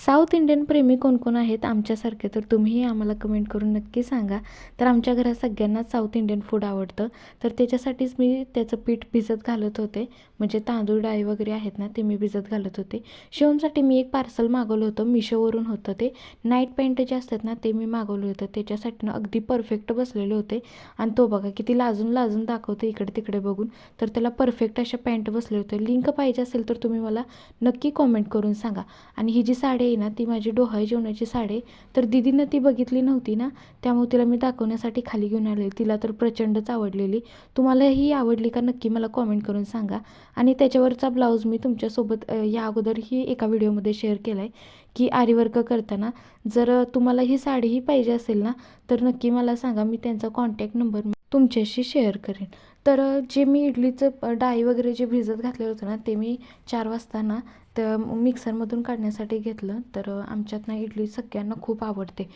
South Indian प्रेमी कोण कोण आहेत आमच्यासारखे, तर तुम्हीही आम्हाला कमेंट करून नक्की सांगा. तर आमच्या घरात सगळ्यांनाच साऊथ इंडियन फूड आवडतं. तर त्याच्यासाठीच मी त्याचं पीठ भिजत घालत होते. म्हणजे तांदूळ डाळी वगैरे आहेत ना, ते मी भिजत घालत होते. शिवमसाठी मी एक पार्सल मागवलं होतं, मिशोवरून होतं ते. नाईट पॅन्ट जे असतात ना, ते मी मागवलं होतं. त्याच्यासाठी ना अगदी परफेक्ट बसलेले होते. आणि तो बघा किती लाजून लाजून दाखवते इकडे तिकडे बघून. तर त्याला परफेक्ट अशा पॅन्ट बसले होते. लिंक पाहिजे असेल तर तुम्ही मला नक्की कॉमेंट करून सांगा. आणि ही जी साडी आहे ना, ती माझी डोहाळे जेवणाची साडी आहे. तर दीदीनं ती बघितली नव्हती ना, त्यामुळे तिला मी दाखवण्यासाठी खाली घेऊन आले. तिला तर प्रचंडच आवडलेली. तुम्हाला ही आवडली का नक्की मला कॉमेंट करून सांगा. आणि त्याच्यावरचा ब्लाऊज मी तुमच्यासोबत या अगोदरही एका व्हिडिओमध्ये शेअर केला आहे की आरी वर्क करताना. जर तुम्हाला ही साडीही पाहिजे असेल ना, तर नक्की मला सांगा. मी त्यांचा कॉन्टॅक्ट नंबर तुमच्याशी शेअर करेन. तर जे मी इडलीचं डाळी वगैरे जे भिजत घातलेलं होतं ना, ते मी 4 वाजता ना तर मिक्सरमधून काढण्यासाठी घेतलं. तर आमच्यात ना इडली सगळ्यांना खूप आवडते.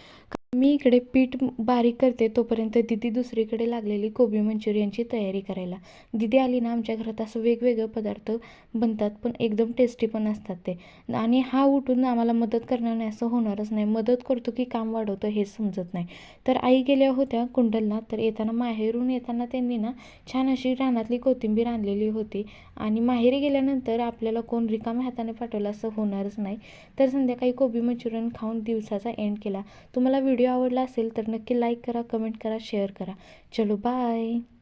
मी इकडे पीठ बारीक करते, तोपर्यंत दीदी दुसरीकडे लागलेली कोबी मंचुरियनची तयारी करायला. दीदी आली ना, आमच्या घरात असं वेगवेगळे पदार्थ बनतात, पण एकदम टेस्टी पण असतात ते. आणि हा उठून आम्हाला मदत करणार नाही असं होणारच नाही. मदत करतो की काम वाढवतो हेच समजत नाही. तर आई गेल्या होत्या कुंडलला. तर येताना माहेरून येताना त्यांनी ना छान अशी रानातली कोथिंबीर आणलेली होती. आणि माहेरी गेल्यानंतर आपल्याला कोण रिकाम्या हाताने पाठवलं असं होणारच नाही. तर संध्याकाळी कोबी मंचुरियन खाऊन दिवसाचा एंड केला. तुम्हाला व्हिडिओ आवडला असेल तर नक्की लाईक करा, कमेंट करा, शेअर करा. चलो बाय.